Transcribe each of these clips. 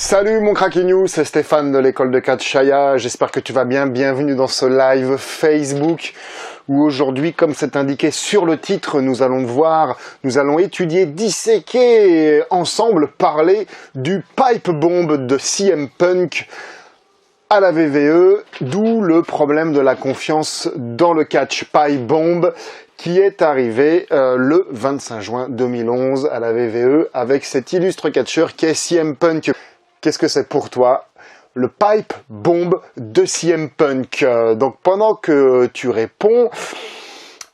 Salut mon Cracky News, c'est Stéphane de l'école de catch Shaya, j'espère que tu vas bien, bienvenue dans ce live Facebook où aujourd'hui, comme c'est indiqué sur le titre, nous allons étudier, disséquer ensemble, parler du pipe bomb de CM Punk à la WWE, d'où le problème de la confiance dans le catch pipe bomb qui est arrivé le 25 juin 2011 à la WWE avec cet illustre catcheur qui est CM Punk. Qu'est-ce que c'est pour toi le pipe bomb de CM Punk? Donc pendant que tu réponds,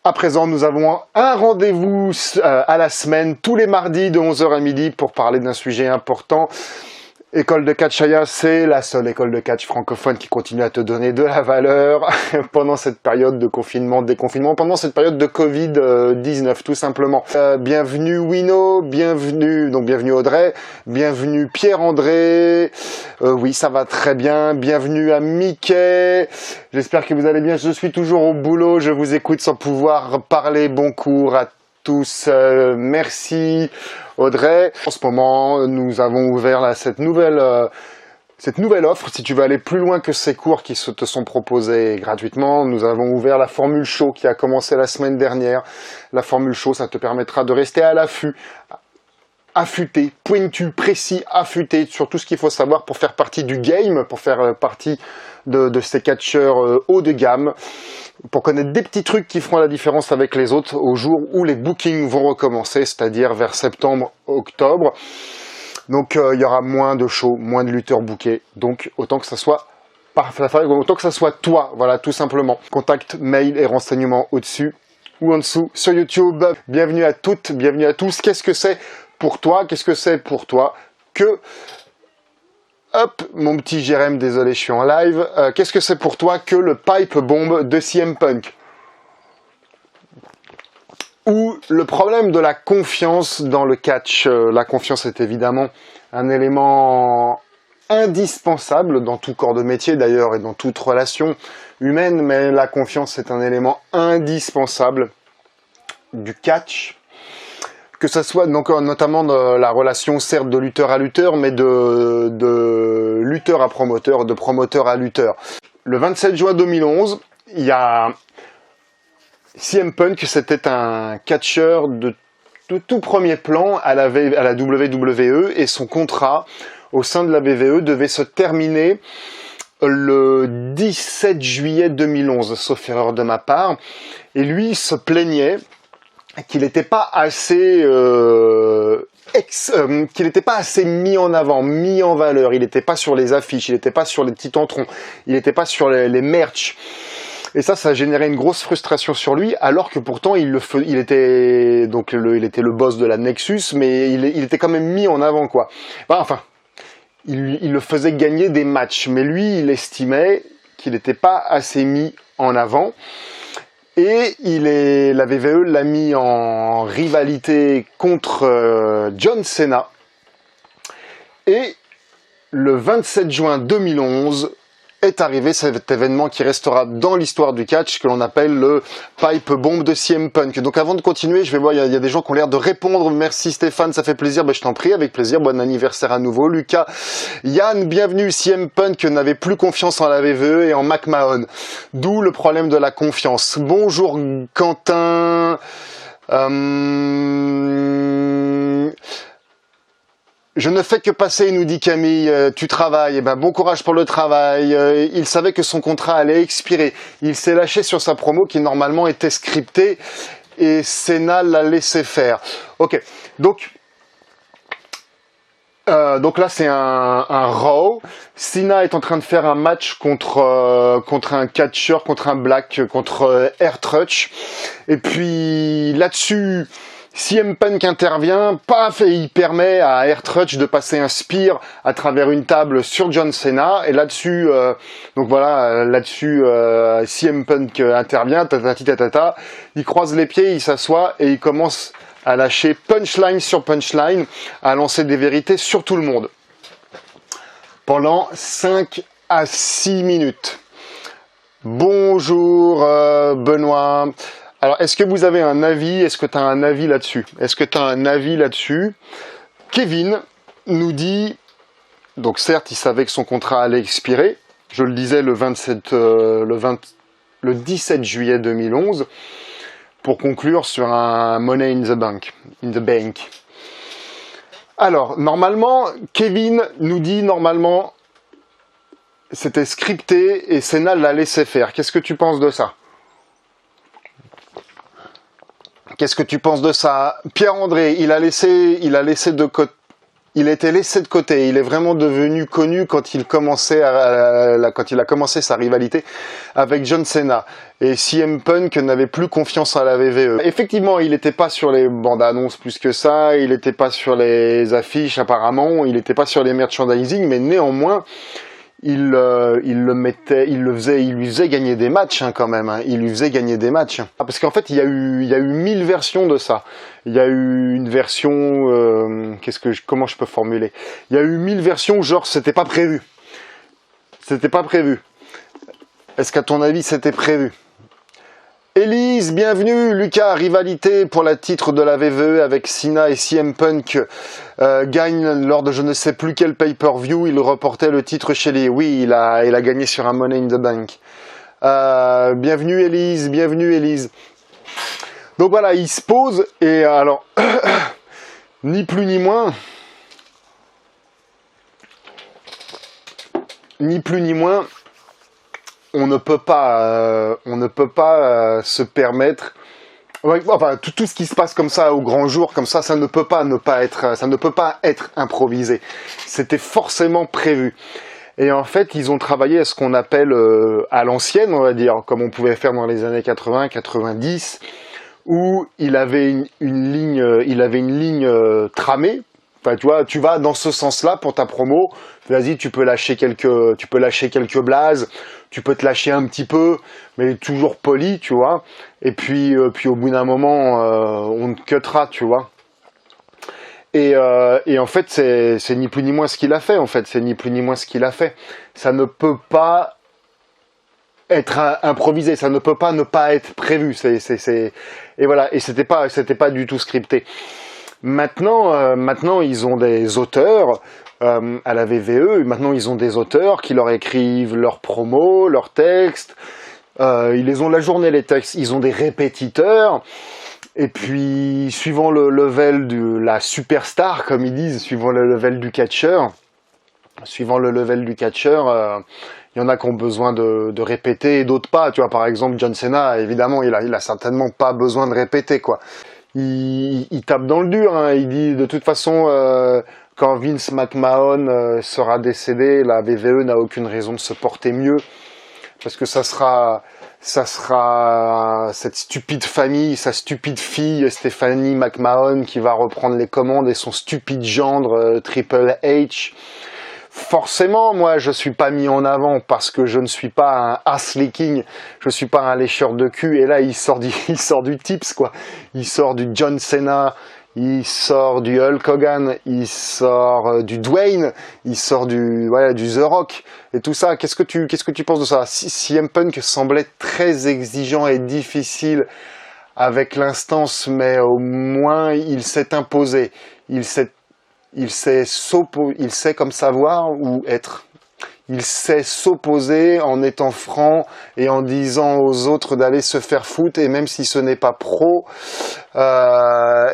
à présent nous avons un rendez-vous à la semaine, tous les mardis de 11h à midi pour parler d'un sujet important. École de catch Shaya, c'est la seule école de catch francophone qui continue à te donner de la valeur pendant cette période de confinement, déconfinement, pendant cette période de Covid-19 tout simplement. Bienvenue Wino, bienvenue Audrey, bienvenue Pierre-André, oui ça va très bien, bienvenue à Mickey, j'espère que vous allez bien, je suis toujours au boulot, je vous écoute sans pouvoir parler, bon cours à tous, merci Audrey. En ce moment, nous avons ouvert là, cette nouvelle offre. Si tu veux aller plus loin que ces cours qui te sont proposés gratuitement, nous avons ouvert la Formule Show qui a commencé la semaine dernière. La Formule Show, ça te permettra de rester à l'affût, affûté, pointu, précis, affûté sur tout ce qu'il faut savoir pour faire partie du game, pour faire partie de ces catcheurs haut de gamme, pour connaître des petits trucs qui feront la différence avec les autres au jour où les bookings vont recommencer, c'est-à-dire vers septembre, octobre. Donc il y aura moins de shows, moins de lutteurs bookés, donc autant que ça soit toi, voilà, tout simplement. Contact, mail et renseignements au-dessus ou en dessous sur YouTube. Bienvenue à toutes, bienvenue à tous. Qu'est-ce que c'est pour toi que... Hop, mon petit Jérém, désolé, je suis en live. Qu'est-ce que c'est pour toi que le pipe bomb de CM Punk? Ou le problème de la confiance dans le catch. La confiance est évidemment un élément indispensable dans tout corps de métier d'ailleurs et dans toute relation humaine, mais la confiance est un élément indispensable du catch. Que ça soit donc notamment de la relation certes de lutteur à lutteur, mais de lutteur à promoteur, de promoteur à lutteur. Le 27 juin 2011, il y a CM Punk, c'était un catcheur de tout premier plan à la WWE et son contrat au sein de la WWE devait se terminer le 17 juillet 2011, sauf erreur de ma part. Et lui, il se plaignait qu'il n'était pas assez mis en avant, mis en valeur, il n'était pas sur les affiches, il n'était pas sur les petits tantrons, il n'était pas sur les merch. Et ça générait une grosse frustration sur lui, alors que pourtant il était le boss de la Nexus, mais il était quand même mis en avant, quoi. Enfin, il le faisait gagner des matchs, mais lui, il estimait qu'il n'était pas assez mis en avant. Et la WWE l'a mis en rivalité contre John Cena. Et le 27 juin 2011 est arrivé cet événement qui restera dans l'histoire du catch, que l'on appelle le pipe bomb de CM Punk. Donc avant de continuer, je vais voir, il y a des gens qui ont l'air de répondre. Merci Stéphane, ça fait plaisir. Je t'en prie, avec plaisir. Bon anniversaire à nouveau. Lucas, Yann, bienvenue. CM Punk n'avait plus confiance en la WWE et en McMahon. D'où le problème de la confiance. Bonjour Quentin. Je ne fais que passer, nous dit Camille, tu travailles, bon courage pour le travail, il savait que son contrat allait expirer, il s'est lâché sur sa promo qui normalement était scriptée et Cena l'a laissé faire. Ok, donc là c'est un Raw, Cena est en train de faire un match contre un catcheur, contre un black, contre R-Truth, et puis là-dessus... CM Punk intervient, paf, et il permet à R-Truth de passer un spear à travers une table sur John Cena, et là-dessus, CM Punk intervient, il croise les pieds, il s'assoit, et il commence à lâcher punchline sur punchline, à lancer des vérités sur tout le monde. Pendant 5 à 6 minutes. Bonjour Benoît. Alors, est-ce que vous avez un avis? Est-ce que tu as un avis là-dessus? Kevin nous dit Donc certes, il savait que son contrat allait expirer. Je le disais le 17 juillet 2011 pour conclure sur un Money in the Bank. Alors, normalement, Kevin nous dit normalement c'était scripté et Cena l'a laissé faire. Qu'est-ce que tu penses de ça? Qu'est-ce que tu penses de ça? Pierre-André, il a été laissé de côté. Il est vraiment devenu connu quand il a commencé sa rivalité avec John Cena. Et CM Punk n'avait plus confiance à la WWE. Effectivement, il n'était pas sur les bandes annonces plus que ça. Il n'était pas sur les affiches apparemment. Il n'était pas sur les merchandising, mais néanmoins, il lui faisait gagner des matchs hein, quand même. Hein. Il lui faisait gagner des matchs. Parce qu'en fait, il y a eu 1000 versions de ça. Il y a eu une version, comment je peux formuler? Il y a eu 1000 versions, genre c'était pas prévu. C'était pas prévu. Est-ce qu'à ton avis, c'était prévu? Élise, bienvenue. Lucas, rivalité pour le titre de la WWE avec Cena et CM Punk gagne lors de je ne sais plus quel pay-per-view. Il reportait le titre chez les... Oui, il a gagné sur un Money in the Bank. Bienvenue Élise, bienvenue Élise. Donc voilà, il se pose et alors, ni plus ni moins, on ne peut pas se permettre, enfin tout ce qui se passe comme ça au grand jour, comme ça ne peut pas être improvisé. C'était forcément prévu. Et en fait, ils ont travaillé à ce qu'on appelle à l'ancienne, on va dire, comme on pouvait faire dans les années 80, 90, où il avait une ligne tramée. Enfin, tu vois, tu vas dans ce sens-là pour ta promo. Vas-y, tu peux lâcher quelques blazes, tu peux te lâcher un petit peu, mais toujours poli, tu vois. Et puis au bout d'un moment, on te cuttera, tu vois. Et en fait, c'est ni plus ni moins ce qu'il a fait. En fait, c'est ni plus ni moins ce qu'il a fait. Ça ne peut pas être improvisé, ça ne peut pas ne pas être prévu. Et voilà. Et c'était pas du tout scripté. Maintenant, ils ont des auteurs à la WWE. Maintenant, ils ont des auteurs qui leur écrivent leurs promos, leurs textes. Ils les ont la journée, les textes. Ils ont des répétiteurs. Et puis, suivant le level de la superstar, comme ils disent, suivant le level du catcheur, il y en a qui ont besoin de répéter et d'autres pas. Tu vois, par exemple, John Cena, évidemment, il a certainement pas besoin de répéter, quoi. Il tape dans le dur, hein. Il dit de toute façon quand Vince McMahon sera décédé, la WWE n'a aucune raison de se porter mieux parce que ça sera cette stupide famille, sa stupide fille Stephanie McMahon qui va reprendre les commandes et son stupide gendre Triple H. Forcément, moi, je suis pas mis en avant parce que je ne suis pas un ass-licking, je suis pas un lécheur de cul. Et là, il sort du tips, quoi. Il sort du John Cena, il sort du Hulk Hogan, il sort du Dwayne, il sort du The Rock et tout ça. Qu'est-ce que tu penses de ça? CM Punk semblait très exigeant et difficile avec l'instance, mais au moins il s'est imposé. Il sait comme savoir ou être. Il sait s'opposer en étant franc et en disant aux autres d'aller se faire foutre. Et même si ce n'est pas pro, on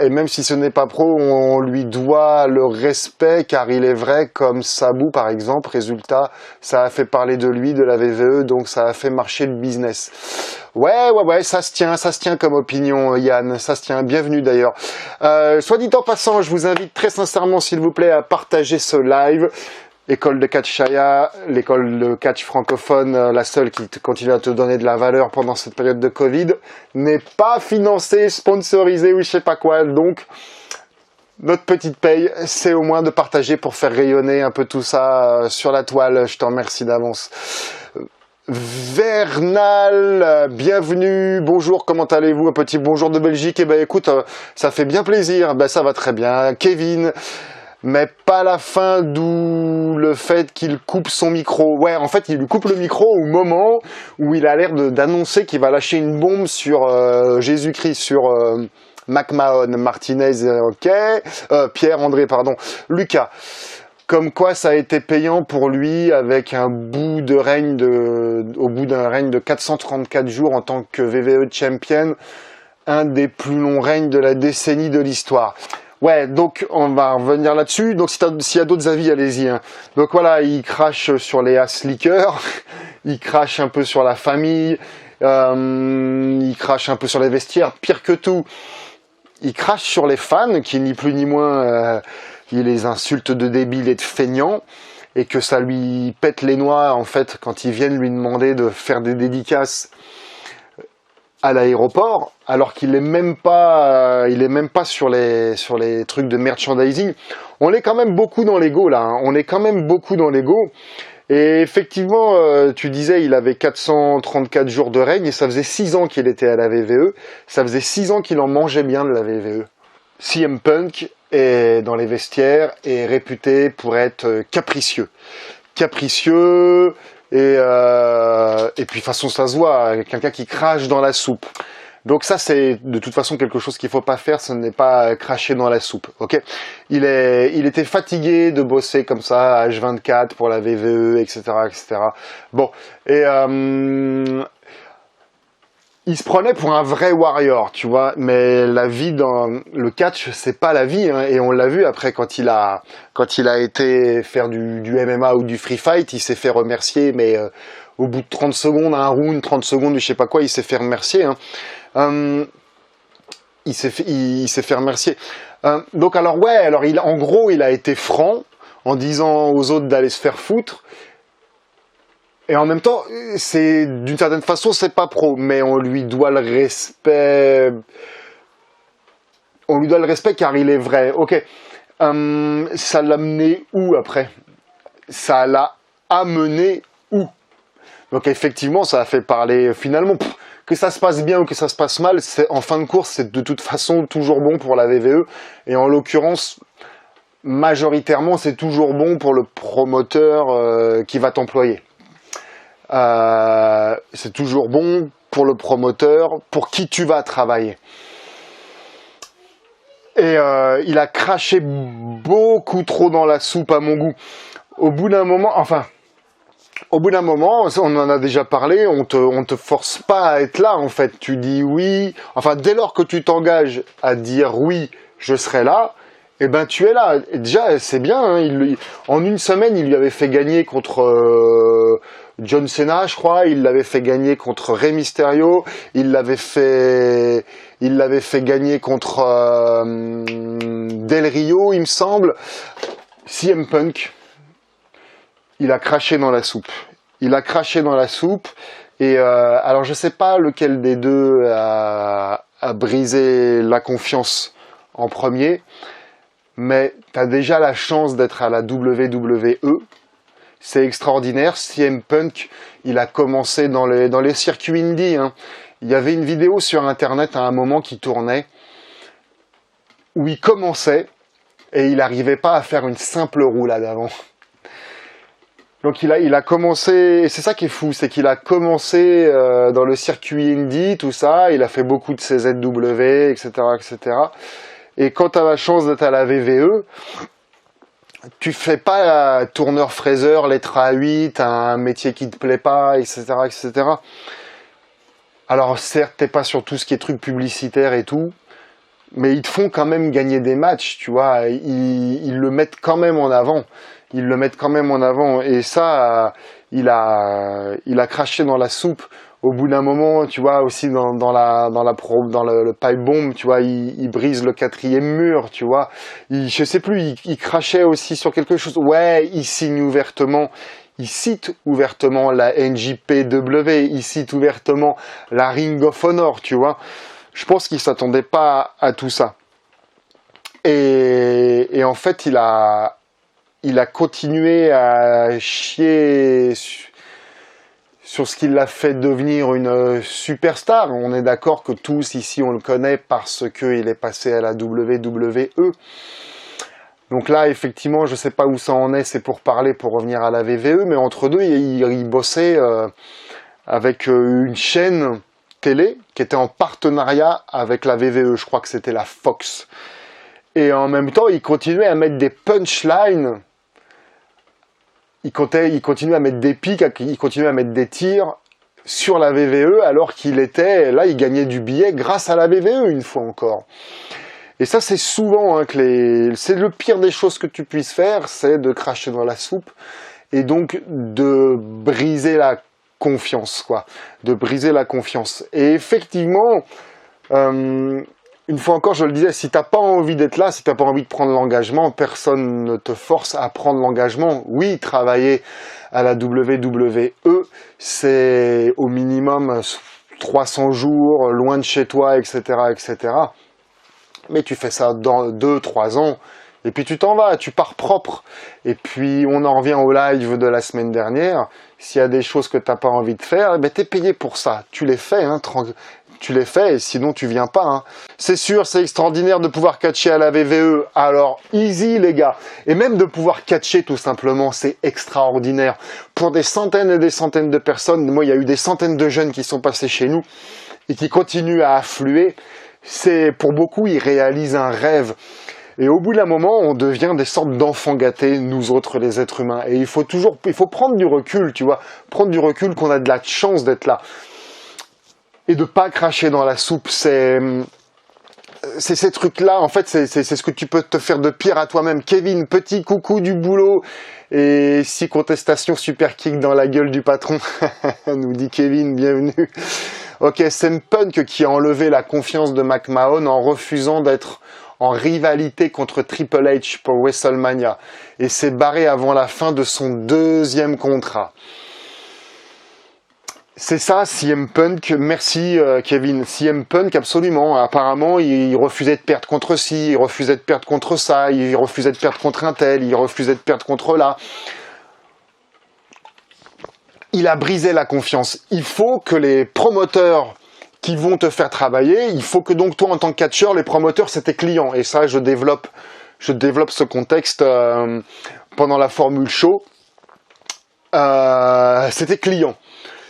lui doit le respect car il est vrai comme Sabu par exemple. Résultat, ça a fait parler de lui, de la WWE, donc ça a fait marcher le business. Ouais, ça se tient comme opinion, Yann, ça se tient. Bienvenue d'ailleurs. Soit dit en passant, je vous invite très sincèrement, s'il vous plaît, à partager ce live. École de catch Shaya, l'école de catch francophone, la seule qui continue à te donner de la valeur pendant cette période de Covid, n'est pas financée, sponsorisée ou je sais pas quoi. Donc, notre petite paye, c'est au moins de partager pour faire rayonner un peu tout ça sur la toile. Je t'en remercie d'avance. Vernal, bienvenue, bonjour, comment allez-vous? Un petit bonjour de Belgique. Eh ben écoute, ça fait bien plaisir, ben ça va très bien. Kevin, mais pas la fin, d'où le fait qu'il coupe son micro. Ouais, en fait, il lui coupe le micro au moment où il a l'air d'annoncer qu'il va lâcher une bombe sur Jésus-Christ, sur McMahon, Martinez, ok, Pierre-André, pardon, Lucas. Comme quoi ça a été payant pour lui avec au bout d'un règne de 434 jours en tant que VVE Champion, un des plus longs règnes de la décennie de l'histoire. Ouais, donc on va revenir là-dessus. Donc s'il y a d'autres avis, allez-y. Hein. Donc voilà, il crache sur les ass leakers, il crache un peu sur la famille, il crache un peu sur les vestiaires. Pire que tout, il crache sur les fans, qui ni plus ni moins, il les insulte de débiles et de feignants, et que ça lui pète les noix en fait quand ils viennent lui demander de faire des dédicaces à l'aéroport, alors qu'il est même pas, sur les trucs de merchandising. On est quand même beaucoup dans l'ego là. Hein. On est quand même beaucoup dans l'ego. Et effectivement, tu disais, il avait 434 jours de règne et ça faisait 6 ans qu'il était à la VVE. Ça faisait 6 ans qu'il en mangeait bien de la VVE. CM Punk est dans les vestiaires est réputé pour être capricieux. Capricieux. Et puis de toute façon ça se voit, quelqu'un qui crache dans la soupe. Donc ça c'est de toute façon quelque chose qu'il faut pas faire, ce n'est pas cracher dans la soupe, ok. Il était fatigué de bosser comme ça, H24 pour la VVE, etc., etc. Bon, et il se prenait pour un vrai warrior, tu vois, mais la vie dans le catch, c'est pas la vie, hein, et on l'a vu après quand il a été faire du MMA ou du free fight, il s'est fait remercier, mais au bout de 30 secondes, un round, 30 secondes, je sais pas quoi, il s'est fait remercier, hein. Il s'est fait remercier. Donc alors ouais, alors en gros, il a été franc en disant aux autres d'aller se faire foutre. Et en même temps, d'une certaine façon, c'est pas pro, mais on lui doit le respect. On lui doit le respect car il est vrai. Ok. Ça l'a mené où après? Ça l'a amené où? Donc effectivement, ça a fait parler finalement. Que ça se passe bien ou que ça se passe mal, en fin de course, c'est de toute façon toujours bon pour la VVE. Et en l'occurrence, majoritairement, c'est toujours bon pour le promoteur qui va t'employer. C'est toujours bon pour le promoteur, pour qui tu vas travailler. Et il a craché beaucoup trop dans la soupe à mon goût. Au bout d'un moment, on en a déjà parlé, on te force pas à être là en fait. Tu dis oui, enfin dès lors que tu t'engages à dire oui, je serai là, eh ben tu es là. Et déjà c'est bien. Hein, en une semaine, il lui avait fait gagner contre John Cena, je crois. Il l'avait fait gagner contre Rey Mysterio. Il l'avait fait gagner contre Del Rio, il me semble. CM Punk. Il a craché dans la soupe. Il a craché dans la soupe. Et alors, je sais pas lequel des deux a brisé la confiance en premier. Mais tu as déjà la chance d'être à la WWE. C'est extraordinaire. CM Punk, il a commencé dans les circuits indie. Hein. Il y avait une vidéo sur Internet à un moment qui tournait où il commençait et il n'arrivait pas à faire une simple roulade avant. Donc il a commencé, et c'est ça qui est fou, c'est qu'il a commencé dans le circuit indie, tout ça, il a fait beaucoup de CZW, etc., etc. Et quand tu as la chance d'être à la VVE, tu fais pas tourneur-fraiseur, lettre A8, un métier qui te plaît pas, etc., etc. Alors certes, t'es pas sur tout ce qui est trucs publicitaires et tout, mais ils te font quand même gagner des matchs, tu vois, ils le mettent quand même en avant. Ils le mettent quand même en avant, et ça, il a craché dans la soupe. Au bout d'un moment, tu vois, aussi dans le pipe bomb, tu vois, il brise le 4e mur, tu vois. Je sais plus, il crachait aussi sur quelque chose. Ouais, il cite ouvertement la NJPW, il cite ouvertement la Ring of Honor, tu vois. Je pense qu'il s'attendait pas à tout ça. Et en fait, il a continué à chier sur ce qui l'a fait devenir une superstar. On est d'accord que tous ici on le connaît parce qu'il est passé à la WWE. Donc là, effectivement, je sais pas où ça en est, c'est pour revenir à la VVE, mais entre deux, il bossait avec une chaîne télé qui était en partenariat avec la VVE, je crois que c'était la Fox. Et en même temps, il continuait à mettre des punchlines il continue à mettre des pics, il continue à mettre des tirs sur la VVE, alors qu'il gagnait du billet grâce à la VVE, une fois encore. Et ça, c'est souvent c'est le pire des choses que tu puisses faire, c'est de cracher dans la soupe, et donc de briser la confiance, quoi. De briser la confiance. Et effectivement, une fois encore, je le disais, si t'as pas envie d'être là, si t'as pas envie de prendre l'engagement, personne ne te force à prendre l'engagement. Oui, travailler à la WWE, c'est au minimum 300 jours, loin de chez toi, etc., etc. Mais tu fais ça dans 2-3 ans, et puis tu t'en vas, tu pars propre. Et puis on en revient au live de la semaine dernière. S'il y a des choses que t'as pas envie de faire, ben t'es payé pour ça. Tu les fais, hein, tu les fais, et sinon tu viens pas. Hein. C'est sûr, c'est extraordinaire de pouvoir catcher à la VVE. Alors easy les gars, et même de pouvoir catcher tout simplement, c'est extraordinaire. Pour des centaines et des centaines de personnes, moi il y a eu des centaines de jeunes qui sont passés chez nous et qui continuent à affluer. C'est pour beaucoup, ils réalisent un rêve. Et au bout d'un moment, on devient des sortes d'enfants gâtés, nous autres les êtres humains. Et il faut prendre du recul, tu vois, prendre du recul qu'on a de la chance d'être là. Et de pas cracher dans la soupe, c'est ces trucs-là, en fait, c'est ce que tu peux te faire de pire à toi-même. Kevin, petit coucou du boulot. Et 6 contestations super kick dans la gueule du patron, nous dit Kevin, bienvenue. Ok, CM Punk qui a enlevé la confiance de McMahon en refusant d'être en rivalité contre Triple H pour WrestleMania et s'est barré avant la fin de son 2e contrat. C'est ça, CM Punk, merci Kevin. CM Punk, absolument, apparemment, il refusait de perdre contre ci, il refusait de perdre contre ça, il refusait de perdre contre un tel, il refusait de perdre contre là. Il a brisé la confiance. Il faut que les promoteurs qui vont te faire travailler, il faut que donc toi en tant que catcheur, les promoteurs c'est tes clients. Et ça, je développe ce contexte pendant la Formule Show. C'est tes clients.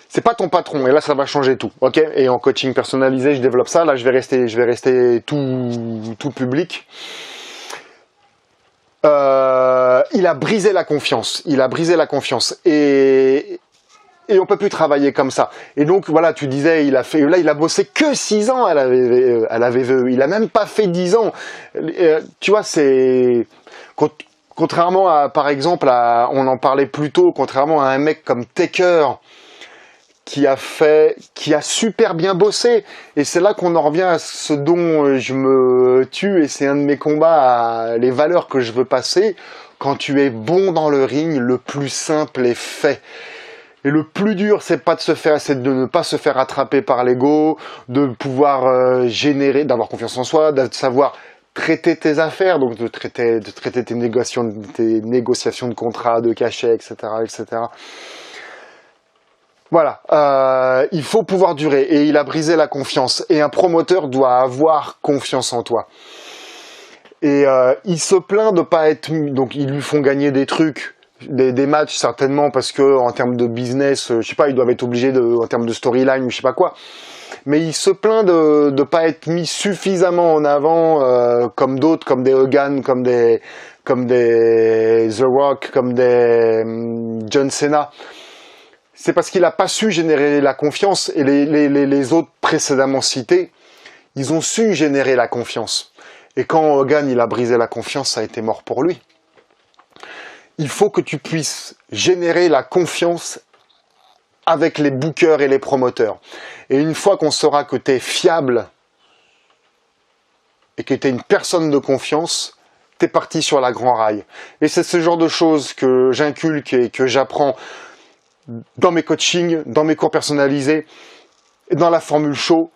C'est pas ton patron. Et là, ça va changer tout. Ok. Et en coaching personnalisé, je développe ça. Là, je vais rester tout public. Il a brisé la confiance. Et on peut plus travailler comme ça. Et donc, voilà, tu disais, il a bossé que 6 ans à la VVE. Il a même pas fait 10 ans. Tu vois, c'est, contrairement à, par exemple, on en parlait plus tôt, contrairement à un mec comme Taker, qui a super bien bossé. Et c'est là qu'on en revient à ce dont je me tue, et c'est un de mes combats, les valeurs que je veux passer. Quand tu es bon dans le ring, le plus simple est fait. Et le plus dur, c'est de ne pas se faire attraper par l'ego, de pouvoir d'avoir confiance en soi, de savoir traiter tes affaires, donc de traiter tes négociations de contrats, de cachets, etc., etc. Voilà, il faut pouvoir durer, et il a brisé la confiance. Et un promoteur doit avoir confiance en toi. Et il se plaint de pas être, donc ils lui font gagner des trucs. Des matchs certainement parce que en termes de business, je sais pas, ils doivent être obligés en termes de storyline ou je sais pas quoi. Mais il se plaint de pas être mis suffisamment en avant comme d'autres, comme des Hogan, comme des The Rock, comme des John Cena. C'est parce qu'il a pas su générer la confiance, et les autres précédemment cités, ils ont su générer la confiance. Et quand Hogan il a brisé la confiance, ça a été mort pour lui. Il faut que tu puisses générer la confiance avec les bookers et les promoteurs. Et une fois qu'on saura que tu es fiable et que tu es une personne de confiance, tu es parti sur la grand rail. Et c'est ce genre de choses que j'inculque et que j'apprends dans mes coachings, dans mes cours personnalisés, dans la Formule Show,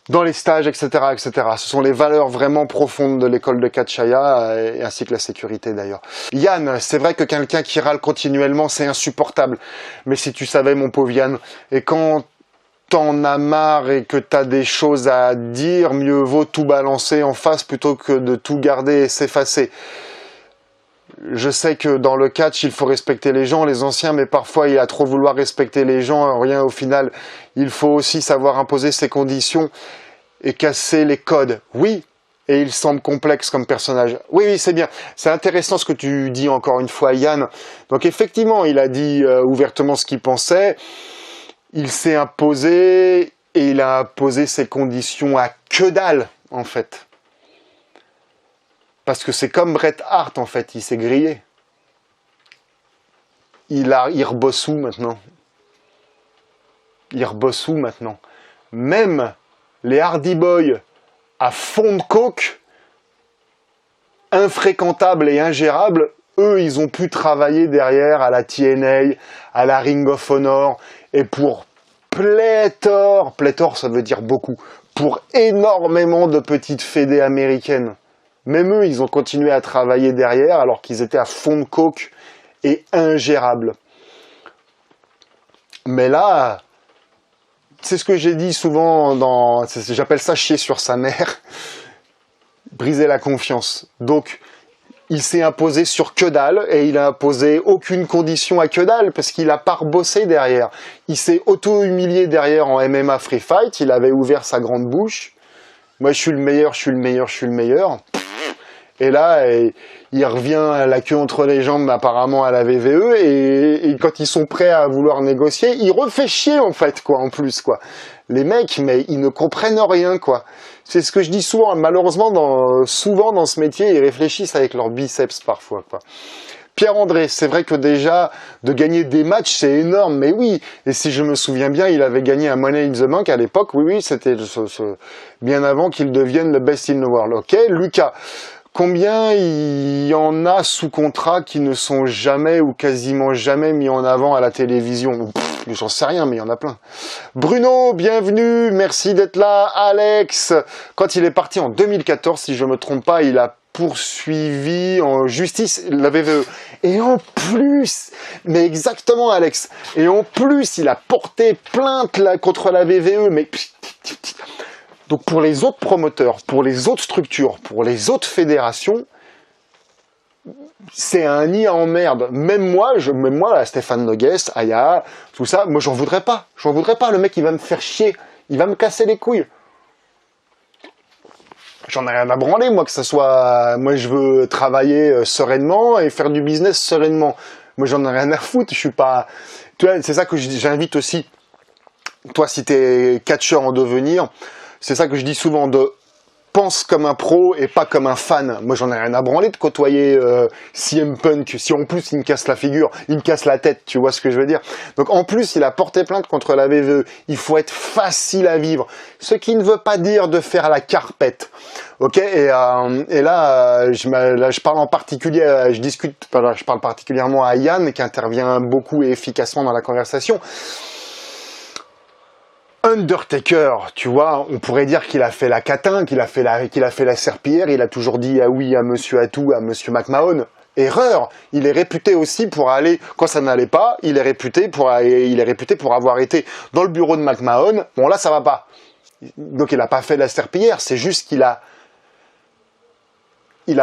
dans les stages, etc., etc. Ce sont les valeurs vraiment profondes de l'école de Kat Chaya, ainsi que la sécurité d'ailleurs. Yann, c'est vrai que quelqu'un qui râle continuellement, c'est insupportable. Mais si tu savais, mon pauvre Yann, et quand t'en as marre et que t'as des choses à dire, mieux vaut tout balancer en face plutôt que de tout garder et s'effacer. Je sais que dans le catch, il faut respecter les gens, les anciens, mais parfois, il y a trop vouloir respecter les gens, rien au final. Il faut aussi savoir imposer ses conditions et casser les codes. Oui, Et il semble complexe comme personnage. Oui, oui, c'est bien. C'est intéressant ce que tu dis encore une fois, Yann. Donc effectivement, il a dit ouvertement ce qu'il pensait. Il s'est imposé et il a imposé ses conditions à que dalle, en fait. Parce que c'est comme Bret Hart, en fait. Il s'est grillé. Il rebosse où maintenant? Il rebosse où maintenant? Même les Hardy Boys à fond de coke, infréquentables et ingérables, eux, ils ont pu travailler derrière à la TNA, à la Ring of Honor, et pour pléthore, ça veut dire beaucoup, pour énormément de petites fédés américaines. Même eux, ils ont continué à travailler derrière alors qu'ils étaient à fond de coke et ingérables. Mais là, c'est ce que j'ai dit souvent, j'appelle ça chier sur sa mère, briser la confiance. Donc, il s'est imposé sur que dalle et il a imposé aucune condition à que dalle parce qu'il a pas rebossé derrière. Il s'est auto-humilié derrière en MMA Free Fight, il avait ouvert sa grande bouche. Moi, je suis le meilleur, je suis le meilleur, je suis le meilleur. Et là, il revient la queue entre les jambes apparemment à la VVE et quand ils sont prêts à vouloir négocier, il refait chier en fait quoi en plus quoi. Les mecs, mais ils ne comprennent rien quoi. C'est ce que je dis souvent. Malheureusement, souvent dans ce métier, ils réfléchissent avec leurs biceps parfois quoi. Pierre-André, c'est vrai que déjà, de gagner des matchs, c'est énorme, mais oui. Et si je me souviens bien, il avait gagné un Money in the Bank à l'époque. Oui, c'était bien avant qu'il devienne le best in the world. Ok, Lucas. Combien il y en a sous contrat qui ne sont jamais ou quasiment jamais mis en avant à la télévision? J'en sais rien, mais il y en a plein. Bruno, bienvenue, merci d'être là. Alex, quand il est parti en 2014, si je me trompe pas, il a poursuivi en justice la VVE. Et en plus, mais exactement Alex, et en plus, il a porté plainte là, contre la VVE, mais... Donc pour les autres promoteurs, pour les autres structures, pour les autres fédérations, c'est un nid à emmerde. Même moi, là, Stéphane Nogues, Aya, tout ça, moi j'en voudrais pas. J'en voudrais pas. Le mec, il va me faire chier. Il va me casser les couilles. J'en ai rien à branler, moi, que ça soit... Moi, je veux travailler sereinement et faire du business sereinement. Moi, j'en ai rien à foutre. Je suis pas... Tu vois, c'est ça que j'invite aussi. Toi, si t'es catcheur en devenir... C'est ça que je dis souvent, pense comme un pro et pas comme un fan. Moi, j'en ai rien à branler de côtoyer CM Punk. Si en plus, il me casse la figure, il me casse la tête, tu vois ce que je veux dire. Donc, en plus, il a porté plainte contre la VVE. Il faut être facile à vivre. Ce qui ne veut pas dire de faire la carpette. Ok, et là, je parle en particulier, je parle particulièrement à Yann, qui intervient beaucoup et efficacement dans la conversation. Undertaker, tu vois, on pourrait dire qu'il a fait la catin, qu'il a fait la serpillière, il a toujours dit ah oui à Monsieur Atou, à Monsieur McMahon. Erreur. Il est réputé aussi pour aller, quand ça n'allait pas, il est réputé pour avoir été dans le bureau de McMahon. Bon là, ça va pas. Donc il a pas fait la serpillière, c'est juste qu'il a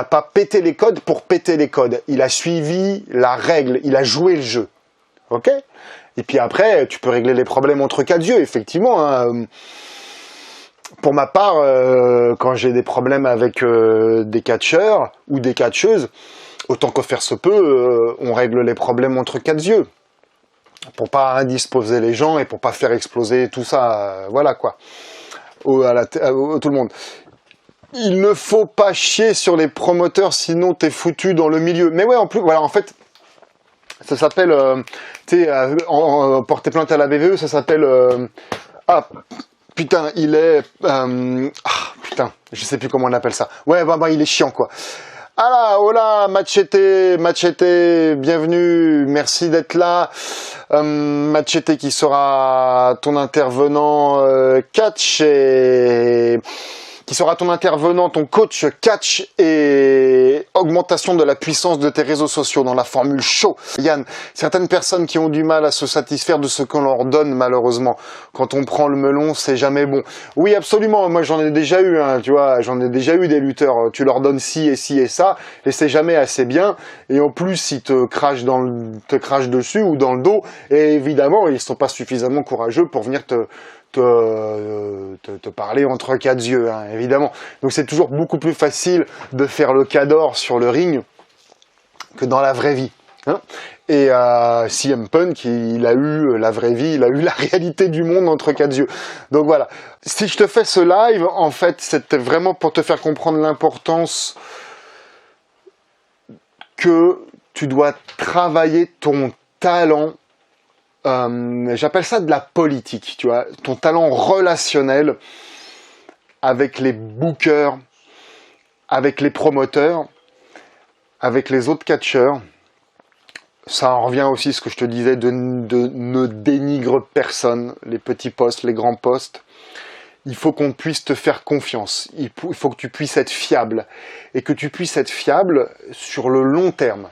pas pété les codes pour péter les codes. Il a suivi la règle, il a joué le jeu. Ok ? Et puis après, tu peux régler les problèmes entre quatre yeux, effectivement. Hein. Pour ma part, quand j'ai des problèmes avec des catcheurs ou des catcheuses, autant que faire se peut, on règle les problèmes entre quatre yeux. Pour pas indisposer les gens et pour pas faire exploser tout ça, voilà quoi, tout le monde. Il ne faut pas chier sur les promoteurs, sinon t'es foutu dans le milieu. Mais ouais, en plus, voilà, en fait... Ça s'appelle, tu sais, porter plainte à la VVE, ça s'appelle, putain, il est, putain, je sais plus comment on appelle ça. Ouais, bah, il est chiant, quoi. Ah là, hola, Machete, bienvenue, merci d'être là. Machete qui sera ton intervenant catch et... qui sera ton intervenant, ton coach catch et augmentation de la puissance de tes réseaux sociaux dans la formule show. Yann, certaines personnes qui ont du mal à se satisfaire de ce qu'on leur donne, malheureusement. Quand on prend le melon, c'est jamais bon. Oui, absolument. Moi, j'en ai déjà eu, hein, tu vois. J'en ai déjà eu des lutteurs. Tu leur donnes ci et ça, et c'est jamais assez bien. Et en plus, ils te crachent dessus ou dans le dos. Et évidemment, ils sont pas suffisamment courageux pour venir te te parler entre quatre yeux, hein, évidemment. Donc c'est toujours beaucoup plus facile de faire le cador sur le ring que dans la vraie vie. Hein. Et CM Punk, il a eu la vraie vie, il a eu la réalité du monde entre quatre yeux. Donc voilà. Si je te fais ce live, en fait, c'était vraiment pour te faire comprendre l'importance que tu dois travailler ton talent. J'appelle ça de la politique, tu vois, ton talent relationnel avec les bookers, avec les promoteurs, avec les autres catcheurs. Ça en revient aussi à ce que je te disais de ne dénigre personne, les petits postes, les grands postes. Il faut qu'on puisse te faire confiance, il faut que tu puisses être fiable, et que tu puisses être fiable sur le long terme.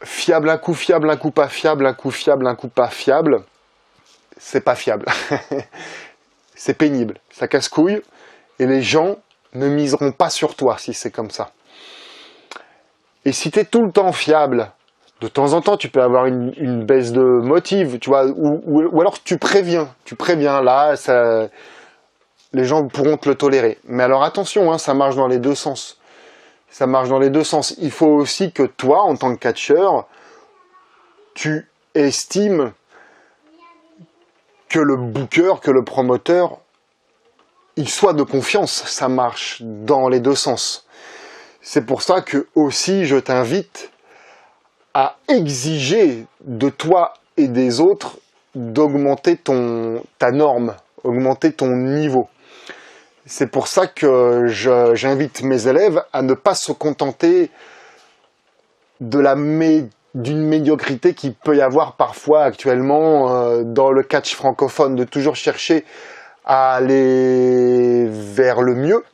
Fiable, un coup pas fiable, un coup fiable, un coup pas fiable, c'est pas fiable. C'est pénible, ça casse-couille, et les gens ne miseront pas sur toi si c'est comme ça. Et si tu es tout le temps fiable, de temps en temps, tu peux avoir une baisse de motive, tu vois, ou alors tu préviens, là, ça, les gens pourront te le tolérer. Mais alors attention, hein, ça marche dans les deux sens. Ça marche dans les deux sens. Il faut aussi que toi, en tant que catcheur, tu estimes que le booker, que le promoteur, il soit de confiance. Ça marche dans les deux sens. C'est pour ça que aussi je t'invite à exiger de toi et des autres d'augmenter ta norme, augmenter ton niveau. C'est pour ça que j'invite mes élèves à ne pas se contenter d'une médiocrité qu'il peut y avoir parfois actuellement dans le catch francophone, de toujours chercher à aller vers le mieux.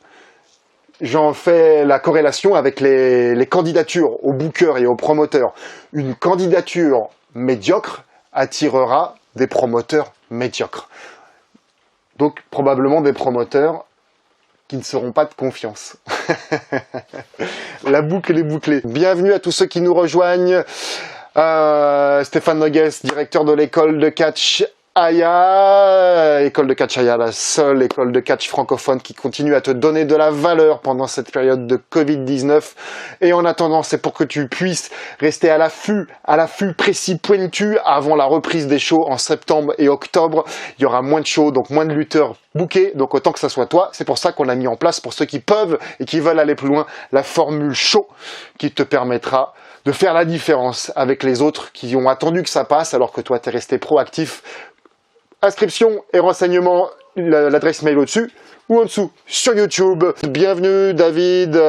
J'en fais la corrélation avec les candidatures aux bookers et aux promoteurs. Une candidature médiocre attirera des promoteurs médiocres. Donc probablement des promoteurs qui ne seront pas de confiance. La boucle est bouclée. Bienvenue à tous ceux qui nous rejoignent. Stéphane Nogues, directeur de l'école de catch Aya, école de catch Aya, la seule école de catch francophone qui continue à te donner de la valeur pendant cette période de Covid-19. Et en attendant, c'est pour que tu puisses rester à l'affût précis, pointu avant la reprise des shows en septembre et octobre. Il y aura moins de shows, donc moins de lutteurs bookés, donc autant que ça soit toi. C'est pour ça qu'on a mis en place, pour ceux qui peuvent et qui veulent aller plus loin, la formule show qui te permettra de faire la différence avec les autres qui ont attendu que ça passe alors que toi t'es resté proactif. Inscription et renseignements, l'adresse mail au-dessus ou en dessous sur YouTube. Bienvenue David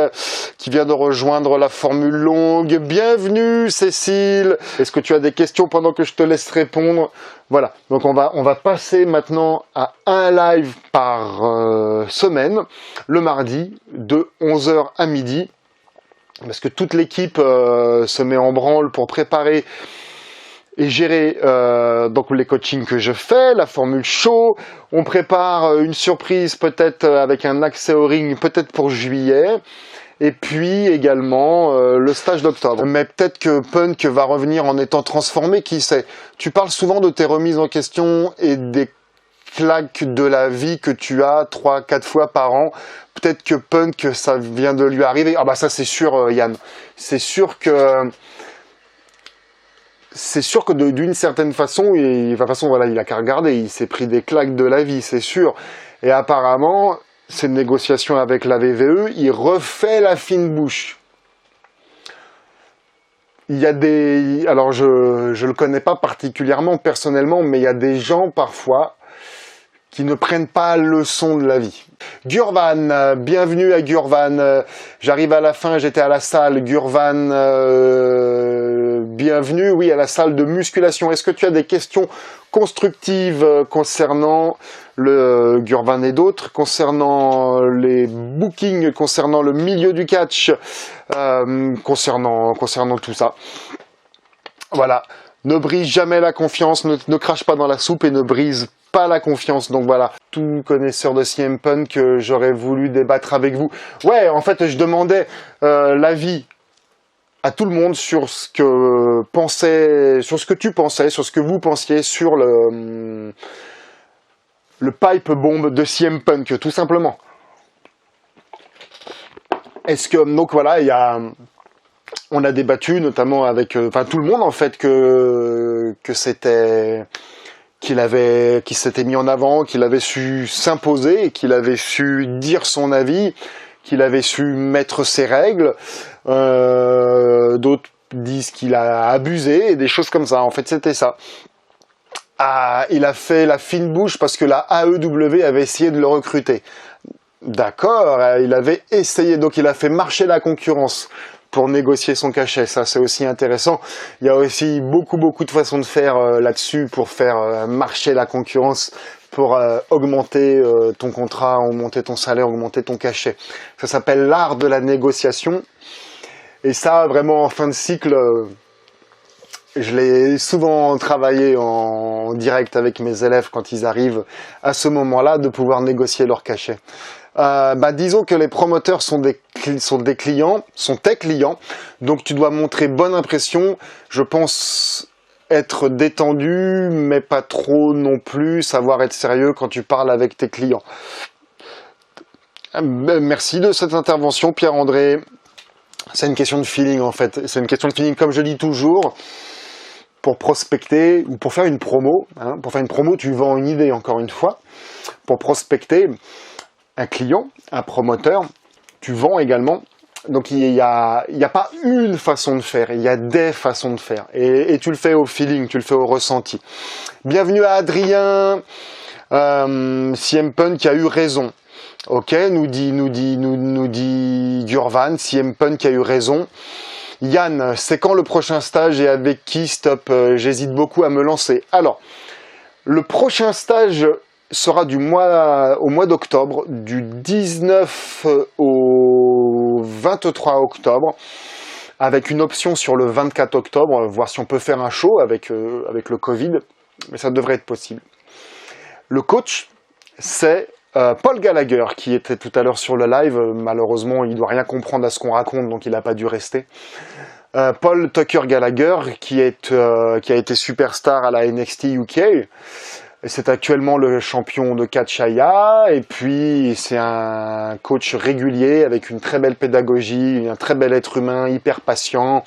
qui vient de rejoindre la formule longue. Bienvenue Cécile. Est-ce que tu as des questions pendant que je te laisse répondre? Voilà, donc on va passer maintenant à un live par semaine, le mardi de 11h à midi. Parce que toute l'équipe se met en branle pour préparer et gérer donc les coachings que je fais, la formule show. On prépare une surprise peut-être avec un accès au ring, peut-être pour juillet. Et puis également le stage d'octobre. Mais peut-être que Punk va revenir en étant transformé, qui sait. Tu parles souvent de tes remises en question et des claques de la vie que tu as 3-4 fois par an. Peut-être que Punk, ça vient de lui arriver. Ah bah ça c'est sûr Yann. C'est sûr que d'une certaine façon, voilà, il a qu'à regarder, il s'est pris des claques de la vie, c'est sûr. Et apparemment, ces négociations avec la VVE, il refait la fine bouche. Il y a alors je le connais pas particulièrement personnellement, mais il y a des gens parfois qui ne prennent pas leçon de la vie. Gurvan, bienvenue à Gurvan. J'arrive à la fin, j'étais à la salle. Gurvan, bienvenue, oui, à la salle de musculation. Est-ce que tu as des questions constructives concernant le Gurvan et d'autres, concernant les bookings, concernant le milieu du catch, concernant tout ça? Voilà, ne brise jamais la confiance, ne crache pas dans la soupe et ne brise pas la confiance. Donc voilà, tout connaisseur de CM Punk, j'aurais voulu débattre avec vous. Ouais, en fait, je demandais l'avis à tout le monde sur ce que tu pensais, sur ce que vous pensiez sur le pipe bomb de CM Punk, tout simplement. Est-ce que, donc voilà, on a débattu, notamment avec, tout le monde en fait, qu'il s'était mis en avant, qu'il avait su s'imposer, qu'il avait su dire son avis, qu'il avait su mettre ses règles. D'autres disent qu'il a abusé, et des choses comme ça. En fait, c'était ça. Il a fait la fine bouche parce que la AEW avait essayé de le recruter. D'accord, il avait essayé, donc il a fait marcher la concurrence pour négocier son cachet. Ça, c'est aussi intéressant. Il y a aussi beaucoup de façons de faire là-dessus pour faire marcher la concurrence, pour augmenter ton contrat, augmenter ton salaire, augmenter ton cachet. Ça s'appelle l'art de la négociation. Et ça, vraiment, en fin de cycle, je l'ai souvent travaillé en direct avec mes élèves quand ils arrivent à ce moment-là, de pouvoir négocier leur cachet. Disons que les promoteurs sont tes clients, donc tu dois montrer bonne impression. Je pense être détendu, mais pas trop non plus, savoir être sérieux quand tu parles avec tes clients. Merci de cette intervention, Pierre-André. C'est une question de feeling en fait, c'est une question de feeling comme je dis toujours. Pour prospecter ou pour faire une promo, pour faire une promo, tu vends une idée encore une fois. Pour prospecter un client, un promoteur, tu vends également. Donc il y a pas une façon de faire, il y a des façons de faire. Et tu le fais au feeling, tu le fais au ressenti. Bienvenue à Adrien. CM Punk a eu raison. Ok, nous dit Gurvan, CM Punk a eu raison. Yann, c'est quand le prochain stage et avec qui? Stop, j'hésite beaucoup à me lancer. Alors, le prochain stage sera au mois d'octobre, du 19 au 23 octobre, avec une option sur le 24 octobre, voir si on peut faire un show avec le Covid, mais ça devrait être possible. Le coach, c'est Paul Gallagher, qui était tout à l'heure sur le live. Malheureusement, il doit rien comprendre à ce qu'on raconte, donc il n'a pas dû rester. Paul Tucker Gallagher, qui a été superstar à la NXT UK. C'est actuellement le champion de Catch Shaya, et puis c'est un coach régulier avec une très belle pédagogie, un très bel être humain, hyper patient.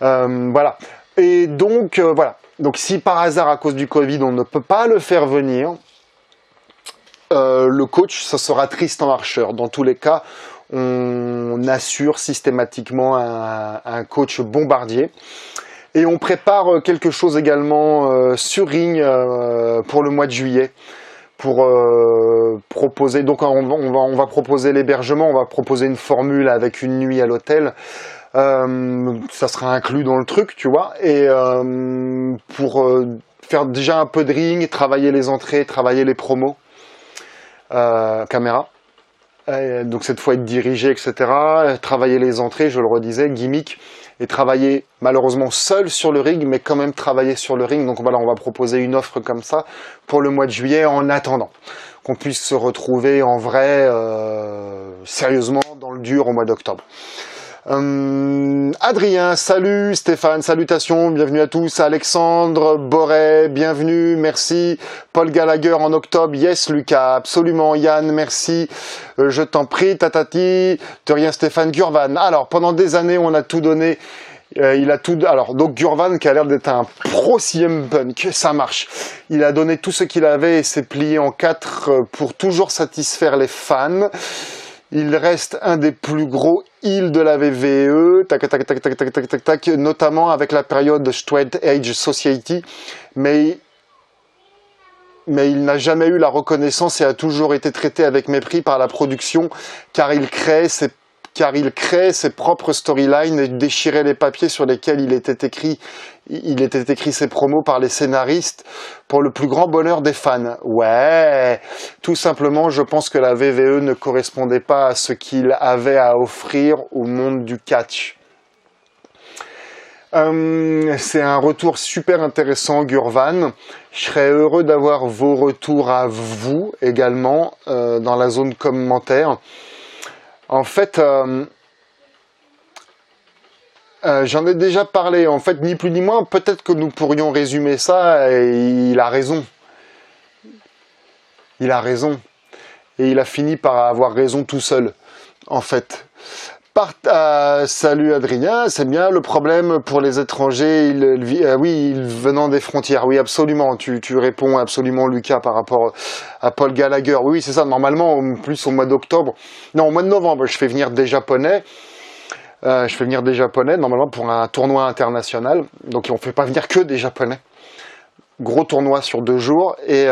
Voilà. Et donc, voilà. Donc si par hasard, à cause du Covid, on ne peut pas le faire venir, le coach, ça sera Tristan Archer. Dans tous les cas, on assure systématiquement un coach bombardier. Et on prépare quelque chose également sur Ring pour le mois de juillet. Pour proposer, donc on va proposer l'hébergement, on va proposer une formule avec une nuit à l'hôtel. Ça sera inclus dans le truc, tu vois. Et pour faire déjà un peu de ring, travailler les entrées, travailler les promos. Caméra, donc cette fois être dirigé, etc. Travailler les entrées, je le redisais, gimmick, et travailler malheureusement seul sur le ring, mais quand même travailler sur le ring. Donc voilà, on va proposer une offre comme ça pour le mois de juillet, en attendant qu'on puisse se retrouver en vrai, sérieusement, dans le dur au mois d'octobre. Adrien, salut. Stéphane, salutations, bienvenue à tous. Alexandre, Boré, bienvenue, merci. Paul Gallagher en octobre, yes Lucas, absolument. Yann, merci, je t'en prie. Tatati, de rien. Stéphane. Gurvan, alors pendant des années on a tout donné. Il a tout. Alors donc Gurvan, qui a l'air d'être un pro CM Punk, ça marche. Il a donné tout ce qu'il avait et s'est plié en 4 pour toujours satisfaire les fans. Il reste un des plus gros heels de la WWE, notamment avec la période Straight Age Society, mais il n'a jamais eu la reconnaissance et a toujours été traité avec mépris par la production, car il crée ses propres storylines et déchirait les papiers sur lesquels il était écrit ses promos par les scénaristes pour le plus grand bonheur des fans. Ouais, tout simplement, je pense que la WWE ne correspondait pas à ce qu'il avait à offrir au monde du catch. C'est un retour super intéressant, Gurvan. Je serais heureux d'avoir vos retours à vous également dans la zone commentaire. En fait, j'en ai déjà parlé, en fait, ni plus ni moins, peut-être que nous pourrions résumer ça, et il a raison. il a raison. Et il a fini par avoir raison tout seul, en fait. Salut Adrien, c'est bien le problème pour les étrangers, oui, venant des frontières, oui absolument, tu réponds absolument Lucas par rapport à Paul Gallagher, oui c'est ça, normalement, en plus au mois d'octobre, non au mois de novembre, je fais venir des Japonais, normalement pour un tournoi international, donc on ne fait pas venir que des Japonais, gros tournoi sur 2 jours, et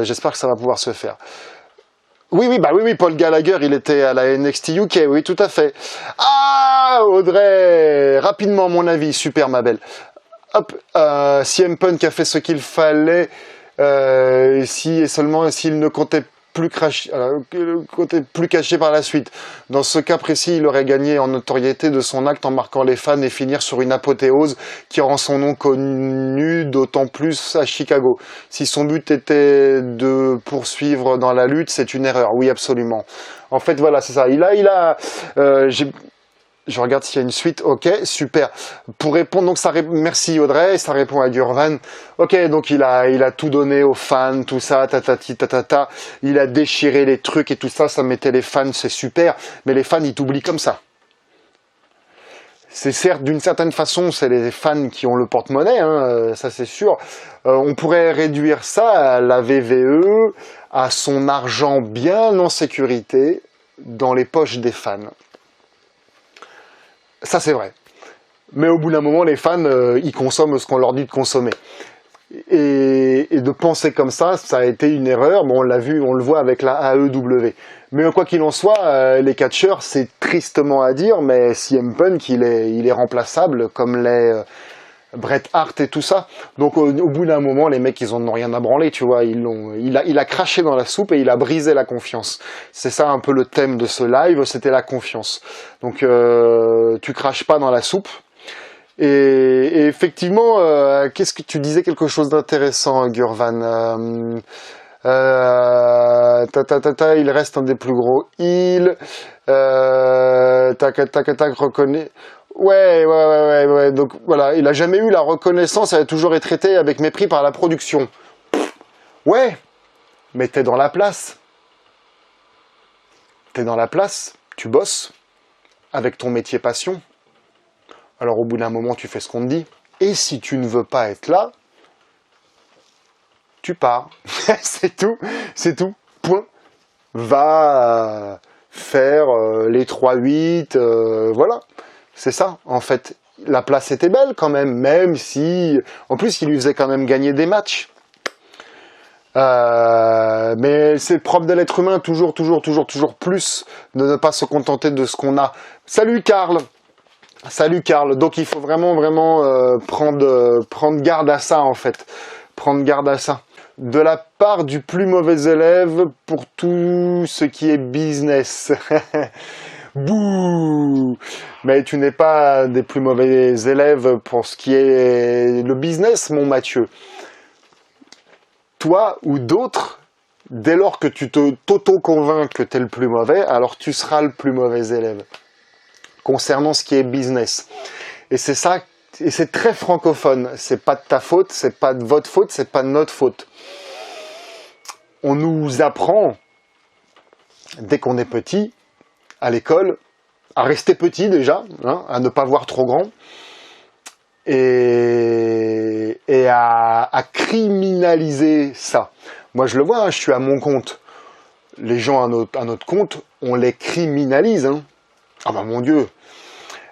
j'espère que ça va pouvoir se faire. Oui, Paul Gallagher, il était à la NXT UK, oui, tout à fait. Ah, Audrey, rapidement, mon avis, super, ma belle. Hop, CM Punk a fait ce qu'il fallait, si et seulement s'il ne comptait plus caché par la suite. Dans ce cas précis, il aurait gagné en notoriété de son acte en marquant les fans et finir sur une apothéose qui rend son nom connu d'autant plus à Chicago. Si son but était de poursuivre dans la lutte, c'est une erreur. Oui, absolument. En fait, voilà, c'est ça. Je regarde s'il y a une suite. Ok, super. Pour répondre, donc merci Audrey, ça répond à Durvan. Ok, donc il a tout donné aux fans, tout ça, tatati, tatata. Il a déchiré les trucs et tout ça, ça mettait les fans, c'est super. Mais les fans, ils t'oublient comme ça. C'est certes, d'une certaine façon, c'est les fans qui ont le porte-monnaie, hein, ça c'est sûr. On pourrait réduire ça à la VVE, à son argent bien en sécurité dans les poches des fans. Ça, c'est vrai. Mais au bout d'un moment, les fans, ils consomment ce qu'on leur dit de consommer. Et de penser comme ça a été une erreur. Bon, on l'a vu, on le voit avec la AEW. Mais quoi qu'il en soit, les catcheurs, c'est tristement à dire, mais CM Punk, il est remplaçable, comme les Bret Hart et tout ça. Donc au bout d'un moment, les mecs, ils en ont rien à branler, tu vois. Il a craché dans la soupe et il a brisé la confiance. C'est ça un peu le thème de ce live, c'était la confiance. Donc tu craches pas dans la soupe. Et effectivement, qu'est-ce que tu disais quelque chose d'intéressant, Gurvan. Il reste un des plus gros heals. Reconnaît. Ouais. Donc voilà, il a jamais eu la reconnaissance, elle a toujours été traitée avec mépris par la production. Ouais, mais t'es dans la place. T'es dans la place, tu bosses avec ton métier passion. Alors au bout d'un moment, tu fais ce qu'on te dit. Et si tu ne veux pas être là, tu pars. C'est tout, point. Va faire les 3-8, voilà. C'est ça, en fait. La place était belle quand même si... En plus, il lui faisait quand même gagner des matchs. Mais c'est propre de l'être humain, toujours plus, de ne pas se contenter de ce qu'on a. Salut Karl. Donc il faut vraiment prendre garde à ça, en fait. Prendre garde à ça. De la part du plus mauvais élève pour tout ce qui est business. Bouh! Mais tu n'es pas des plus mauvais élèves pour ce qui est le business, mon Mathieu. Toi ou d'autres, dès lors que tu t'auto-convaincs que tu es le plus mauvais, alors tu seras le plus mauvais élève. Concernant ce qui est business. Et c'est ça, et c'est très francophone. C'est pas de ta faute, c'est pas de votre faute, c'est pas de notre faute. On nous apprend, dès qu'on est petit, à l'école, à rester petit déjà, hein, à ne pas voir trop grand, et à criminaliser ça. Moi je le vois, hein, je suis à mon compte. Les gens à notre compte, on les criminalise. Hein. Ah bah mon Dieu.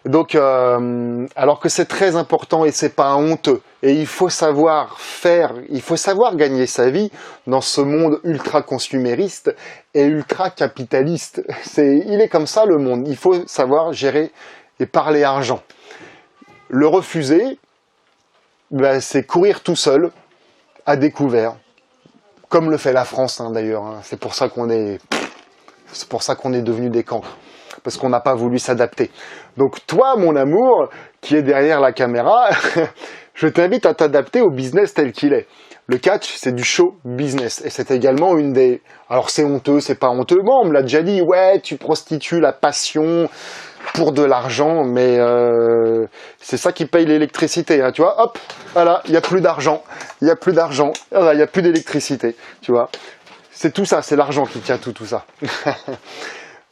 Donc, alors que c'est très important et c'est pas honteux. Et il faut savoir gagner sa vie dans ce monde ultra consumériste et ultra capitaliste. Il est comme ça le monde. Il faut savoir gérer et parler argent. Le refuser, ben, c'est courir tout seul, à découvert. Comme le fait la France, hein, d'ailleurs. Hein. C'est pour ça qu'on est devenus des cancres. Parce qu'on n'a pas voulu s'adapter. Donc toi, mon amour, qui est derrière la caméra, je t'invite à t'adapter au business tel qu'il est. Le catch, c'est du show business. Et c'est également une des... Alors c'est honteux, c'est pas honteux. Bon, on me l'a déjà dit, ouais, tu prostitues la passion pour de l'argent, mais c'est ça qui paye l'électricité. Hein, tu vois, hop, voilà, il n'y a plus d'argent. Il n'y a plus d'argent. Voilà, il n'y a plus d'électricité, tu vois. c'est tout ça, c'est l'argent qui tient tout ça.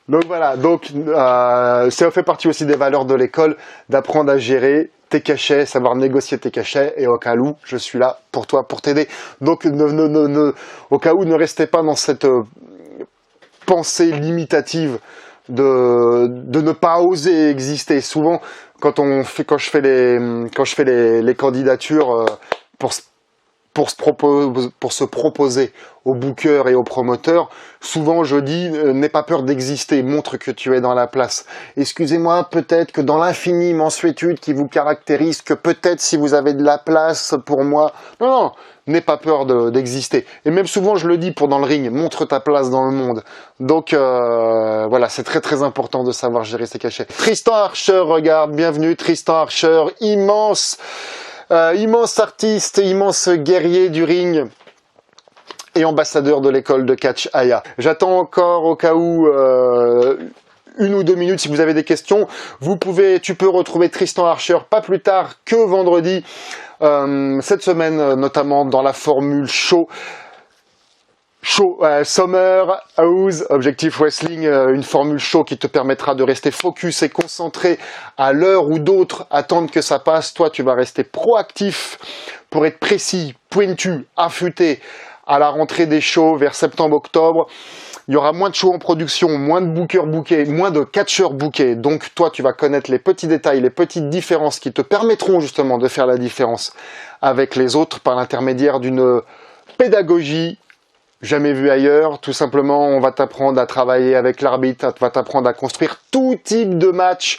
Donc voilà, donc ça fait partie aussi des valeurs de l'école, d'apprendre à gérer tes cachets, savoir négocier tes cachets, et au cas où, je suis là pour toi, pour t'aider. Donc au cas où, ne restez pas dans cette pensée limitative de ne pas oser exister. Souvent, quand je fais les candidatures pour se proposer aux bookers et aux promoteurs, souvent je dis n'aie pas peur d'exister, montre que tu es dans la place. Excusez-moi, peut-être que dans l'infinie mansuétude qui vous caractérise, que peut-être si vous avez de la place pour moi, non, n'aie pas peur d'exister. Et même souvent je le dis pour dans le ring, montre ta place dans le monde. Donc voilà, c'est très très important de savoir gérer ses cachets. Tristan Archer, regarde, bienvenue Tristan Archer, immense artiste, immense guerrier du ring et ambassadeur de l'école de catch Aya. J'attends encore au cas où 1 ou 2 minutes si vous avez des questions. Tu peux retrouver Tristan Archer pas plus tard que vendredi cette semaine, notamment dans la formule show. Summer House Objectif Wrestling, une formule show qui te permettra de rester focus et concentré à l'heure où d'autres attendent que ça passe. Toi, tu vas rester proactif pour être précis, pointu, affûté à la rentrée des shows vers septembre-octobre. Il y aura moins de shows en production, moins de bookers bookés, moins de catcheurs bookés. Donc toi, tu vas connaître les petits détails, les petites différences qui te permettront justement de faire la différence avec les autres par l'intermédiaire d'une pédagogie jamais vu ailleurs. Tout simplement, on va t'apprendre à travailler avec l'arbitre, on va t'apprendre à construire tout type de match.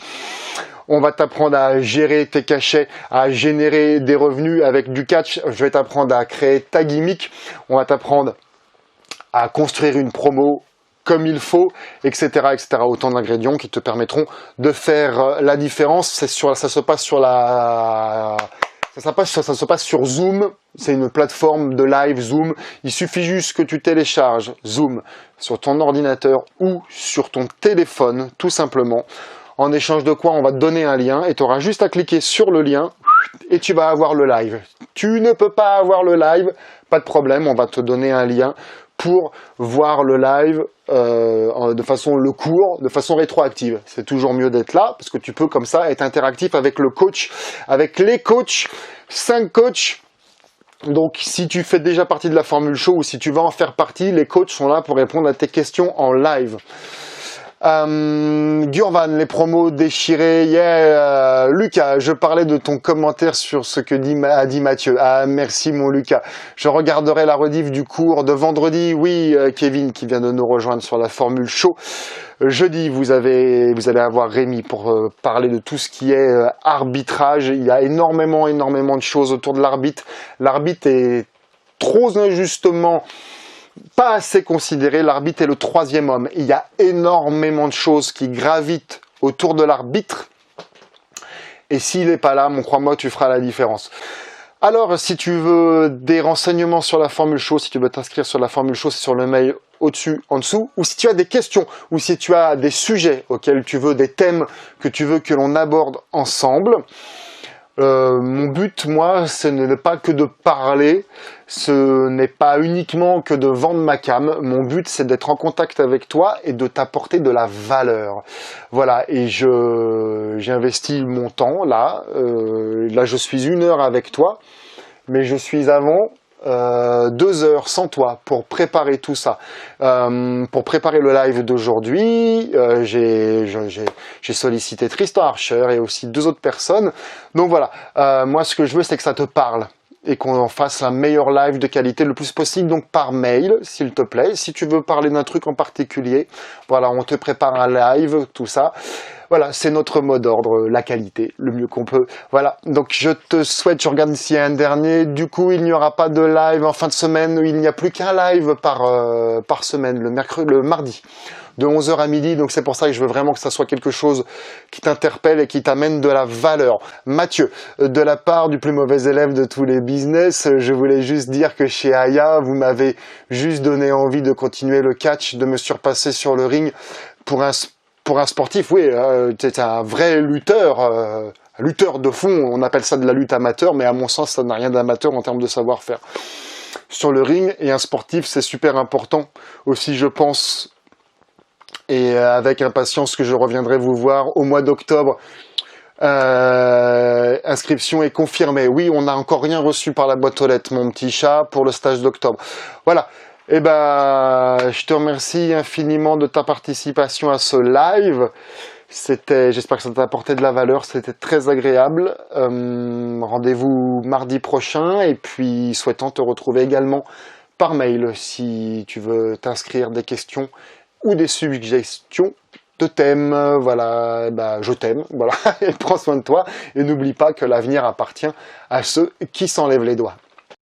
On va t'apprendre à gérer tes cachets, à générer des revenus avec du catch. Je vais t'apprendre à créer ta gimmick. On va t'apprendre à construire une promo comme il faut, etc., etc. Autant d'ingrédients qui te permettront de faire la différence. Ça se passe sur Zoom, c'est une plateforme de live Zoom. Il suffit juste que tu télécharges Zoom sur ton ordinateur ou sur ton téléphone, tout simplement. En échange de quoi, on va te donner un lien et tu auras juste à cliquer sur le lien et tu vas avoir le live. Tu ne peux pas avoir le live, pas de problème, on va te donner un lien pour voir le live de façon rétroactive. C'est toujours mieux d'être là parce que tu peux comme ça être interactif avec le coach, avec les coachs, 5 coachs. Donc si tu fais déjà partie de la formule show ou si tu vas en faire partie, les coachs sont là pour répondre à tes questions en live. Gurvan, les promos déchirés. Lucas, je parlais de ton commentaire sur ce que a dit Mathieu. Ah, merci mon Lucas. Je regarderai la rediff du cours de vendredi. Oui, Kevin qui vient de nous rejoindre sur la formule show. Jeudi, vous allez avoir Rémi pour parler de tout ce qui est arbitrage. Il y a énormément de choses autour de l'arbitre. L'arbitre est trop injustement pas assez considéré. L'arbitre est le 3e homme. Il y a énormément de choses qui gravitent autour de l'arbitre. Et s'il n'est pas là, crois-moi, tu feras la différence. Alors, si tu veux des renseignements sur la formule show, si tu veux t'inscrire sur la formule show, c'est sur le mail au-dessus, en dessous. Ou si tu as des questions, ou si tu as des sujets auxquels tu veux, des thèmes que tu veux que l'on aborde ensemble. Mon but, moi, ce n'est pas que de parler, ce n'est pas uniquement que de vendre ma cam. Mon but, c'est d'être en contact avec toi et de t'apporter de la valeur. Voilà, et j'ai investi mon temps, là. Là, je suis 1 heure avec toi, mais je suis avant 2 heures sans toi pour préparer tout ça. Pour préparer le live d'aujourd'hui, j'ai sollicité Tristan Archer et aussi 2 autres personnes. Donc voilà, moi ce que je veux c'est que ça te parle et qu'on en fasse un meilleur live de qualité le plus possible, donc par mail s'il te plaît. Si tu veux parler d'un truc en particulier, voilà, on te prépare un live, tout ça. Voilà, c'est notre mot d'ordre, la qualité, le mieux qu'on peut. Voilà, donc je te souhaite, je regarde s'il y a un dernier. Du coup, il n'y aura pas de live en fin de semaine. Il n'y a plus qu'un live par semaine, le mardi, de 11h à midi. Donc c'est pour ça que je veux vraiment que ça soit quelque chose qui t'interpelle et qui t'amène de la valeur. Mathieu, de la part du plus mauvais élève de tous les business, je voulais juste dire que chez Aya, vous m'avez juste donné envie de continuer le catch, de me surpasser sur le ring pour un sportif, oui, c'est un vrai lutteur, lutteur de fond, on appelle ça de la lutte amateur, mais à mon sens, ça n'a rien d'amateur en termes de savoir-faire. sur le ring. Et un sportif, c'est super important aussi, je pense. Et avec impatience que je reviendrai vous voir au mois d'octobre. Inscription est confirmée. Oui, on n'a encore rien reçu par la boîte aux lettres, mon petit chat, pour le stage d'octobre. Voilà. Eh ben, je te remercie infiniment de ta participation à ce live. J'espère que ça t'a apporté de la valeur, c'était très agréable. Rendez-vous mardi prochain et puis souhaitant te retrouver également par mail si tu veux t'inscrire des questions ou des suggestions de thèmes. Voilà, bah, je t'aime, voilà, et prends soin de toi et n'oublie pas que l'avenir appartient à ceux qui s'enlèvent les doigts.